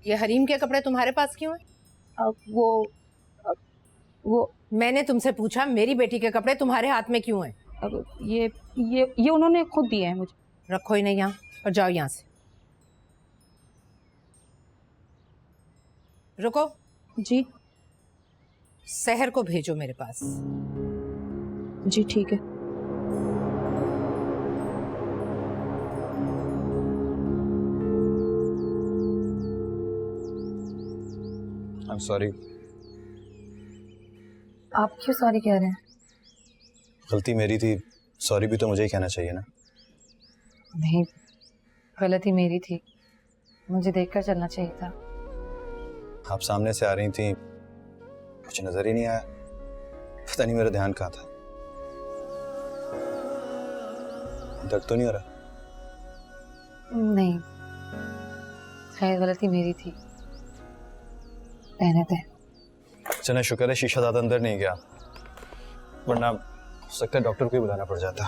ये हरीम के कपड़े तुम्हारे पास क्यों हैं? वो मैंने तुमसे पूछा मेरी बेटी के कपड़े तुम्हारे हाथ में क्यों हैं? ये उन्होंने खुद दिए हैं मुझे। रखो ही नहीं यहाँ और जाओ यहाँ से। रुको। जी सहर को भेजो मेरे पास। जी ठीक है। I'm sorry. आप क्यों सॉरी कह रहे हैं? गलती मेरी थी, सॉरी भी तो मुझे ही कहना चाहिए ना। नहीं, गलती मेरी थी, मुझे देखकर चलना चाहिए था। आप सामने से आ रही थी, मुझे नजर ही नहीं आया, पता नहीं मेरा ध्यान कहाँ था। दर्द तो नहीं हो रहा? नहीं, खैर गलती मेरी थी, रहने दे। चलो शुक्र है शीशा ज्यादा अंदर नहीं गया, वरना हो सकता है डॉक्टर को ही बुलाना पड़ जाता।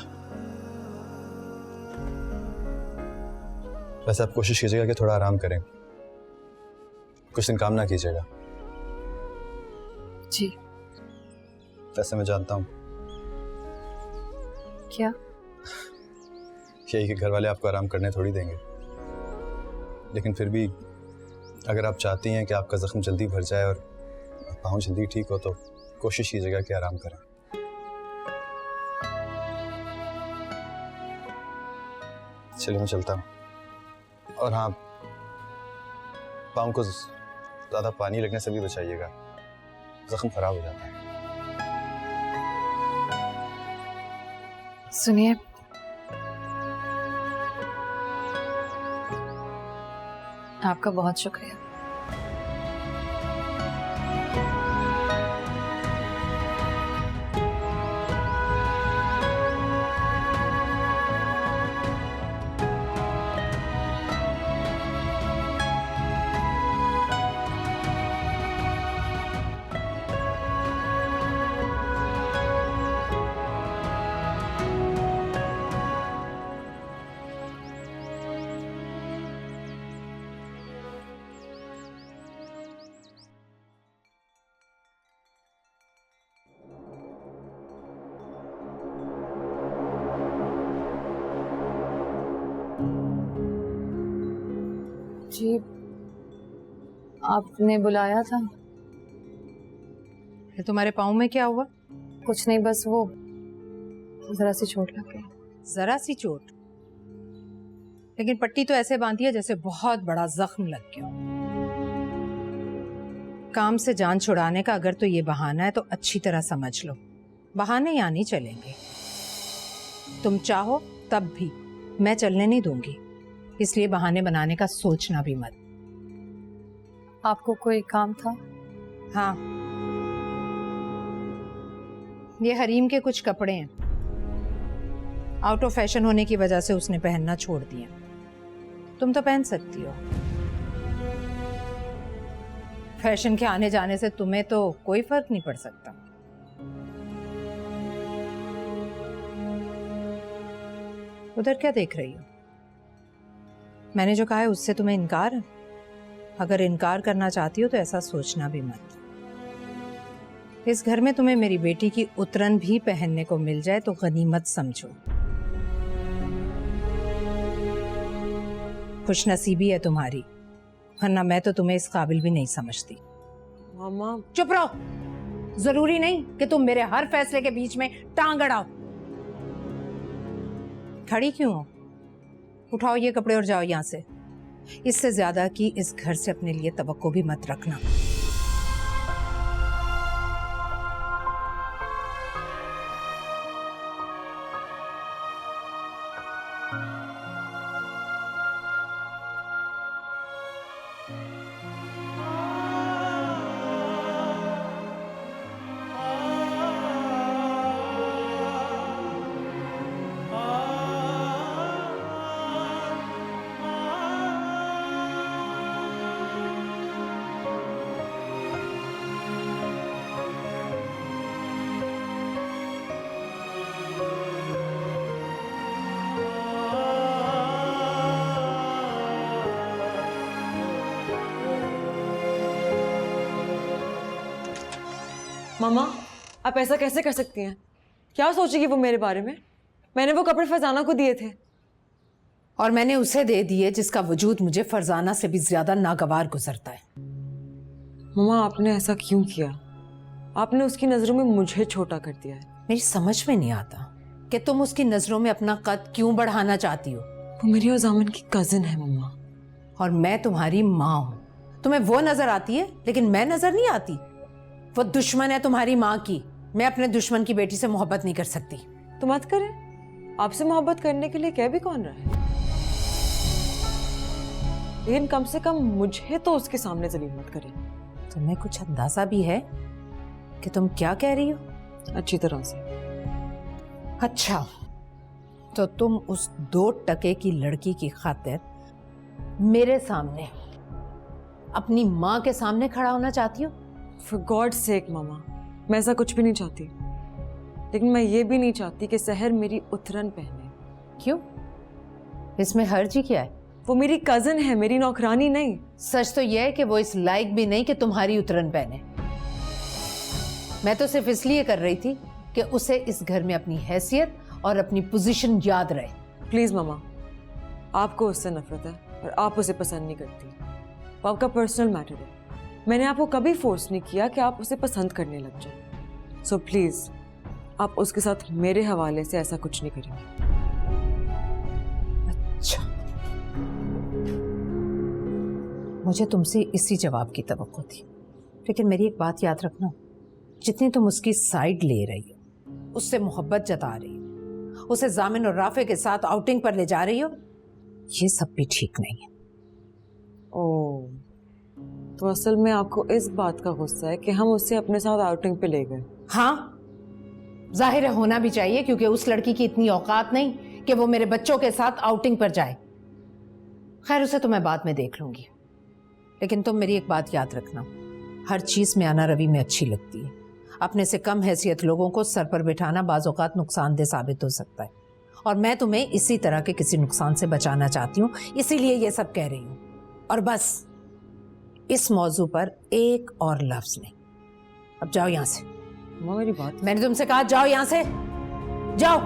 वैसे आप कोशिश कीजिएगा कि थोड़ा आराम करें, कुछ दिन काम ना कीजिएगा। जी। वैसे मैं जानता हूँ क्या? यही कि घर वाले आपको आराम करने थोड़ी देंगे, लेकिन फिर भी अगर आप चाहती हैं कि आपका जख्म जल्दी भर जाए और पाँव जल्दी ठीक हो तो कोशिश कीजिएगा कि आराम करें। चलिए मैं चलता हूँ। और हाँ, पाँव को ज़्यादा पानी लगने से भी बचाइएगा, जख्म खराब हो जाता है। सुनिए, आपका बहुत शुक्रिया। जी, आपने बुलाया था? ये तुम्हारे पाँव में क्या हुआ? कुछ नहीं, बस वो जरा सी चोट लग गई। जरा सी चोट? लेकिन पट्टी तो ऐसे बांधी है जैसे बहुत बड़ा जख्म लग गया। काम से जान छुड़ाने का अगर तो ये बहाना है तो अच्छी तरह समझ लो, बहाने यहाँ नहीं चलेंगे। तुम चाहो तब भी मैं चलने नहीं दूंगी, इसलिए बहाने बनाने का सोचना भी मत। आपको कोई काम था? हाँ, ये हरीम के कुछ कपड़े हैं, आउट ऑफ फैशन होने की वजह से उसने पहनना छोड़ दिया। तुम तो पहन सकती हो, फैशन के आने जाने से तुम्हें तो कोई फर्क नहीं पड़ सकता। उधर क्या देख रही हो? मैंने जो कहा है उससे तुम्हें इनकार है? अगर इनकार करना चाहती हो तो ऐसा सोचना भी मत। इस घर में तुम्हें मेरी बेटी की उतरन भी पहनने को मिल जाए तो गनीमत समझो। खुशनसीबी है तुम्हारी, वरना मैं तो तुम्हें इस काबिल भी नहीं समझती। मामा चुप रहो, जरूरी नहीं कि तुम मेरे हर फैसले के बीच में टांग अड़ाओ। खड़ी क्यों हो? उठाओ ये कपड़े और जाओ यहाँ से। इससे ज्यादा की इस घर से अपने लिए तवक्को भी मत रखना। मामा, आप ऐसा कैसे कर सकती हैं? क्या सोचेगी वो मेरे बारे में? मैंने वो कपड़े फरजाना को दिए थे। और मैंने उसे दे दिए जिसका वजूद मुझे फरजाना से भी ज्यादा नागवार गुजरता है। मामा, आपने ऐसा क्यों किया? आपने उसकी नजरों में मुझे छोटा कर दिया है। मेरी समझ में नहीं आता कि तुम उसकी नजरों में अपना कद क्यों बढ़ाना चाहती हो। वो मेरी और जामन की कजिन है मम्मा। और मैं तुम्हारी माँ हूं। तुम्हें वो नजर आती है लेकिन मैं नजर नहीं आती। वो दुश्मन है तुम्हारी माँ की। मैं अपने दुश्मन की बेटी से मोहब्बत नहीं कर सकती। तो मत करें। आपसे मोहब्बत करने के लिए कह भी कौन रहा है? लेकिन कम से कम मुझे तो उसके सामने जलील मत करें। तुम्हें कुछ अंदाजा भी है कि तुम क्या कह रही हो? अच्छी तरह से। अच्छा, तो तुम उस 2 टके की लड़की की खातिर मेरे सामने, अपनी माँ के सामने खड़ा होना चाहती हो? फॉर गॉड सेक मामा, मैं ऐसा कुछ भी नहीं चाहती। लेकिन मैं ये भी नहीं चाहती कि सहर मेरी उतरन पहने। क्यों? इसमें हर्ज ही क्या है? वो मेरी कजिन है, मेरी नौकरानी नहीं। सच तो यह है कि वो इस लायक भी नहीं कि तुम्हारी उतरन पहने। मैं तो सिर्फ इसलिए कर रही थी कि उसे इस घर में अपनी हैसियत और अपनी पोजीशन याद रहे। प्लीज मामा, आपको उससे नफरत है और आप उसे पसंद नहीं करती। वो आपका पर्सनल मैटर है। मैंने आपको कभी फोर्स नहीं किया कि आप उसे पसंद करने लग जाए। सो प्लीज, आप उसके साथ मेरे हवाले से ऐसा कुछ नहीं करेंगे। अच्छा, मुझे तुमसे इसी जवाब की तवक्को थी। लेकिन मेरी एक बात याद रखना, जितनी तुम उसकी साइड ले रही हो, उससे मोहब्बत जता रही हो, उसे जामिन और राफे के साथ आउटिंग पर ले जा रही हो, ये सब भी ठीक नहीं है। ओह, तो असल में आपको इस बात का गुस्सा है कि हम उसे अपने साथ आउटिंग पे ले गए? हाँ, जाहिर होना भी चाहिए, क्योंकि उस लड़की की इतनी औकात नहीं कि वो मेरे बच्चों के साथ आउटिंग पर जाए। खैर, उसे तो मैं बाद में देख लूंगी। लेकिन तुम मेरी एक बात याद रखना, हर चीज में आना रवि में अच्छी लगती है। अपने से कम हैसियत लोगों को सर पर बिठाना बाज़ औक़ात नुकसानदेह साबित हो सकता है, और मैं तुम्हें इसी तरह के किसी नुकसान से बचाना चाहती हूँ, इसीलिए ये सब कह रही हूँ। और बस इस मौजू पर एक और लफ्ज नहीं। अब जाओ यहां से। मेरी बात, मैंने तुमसे कहा जाओ यहां से, जाओ।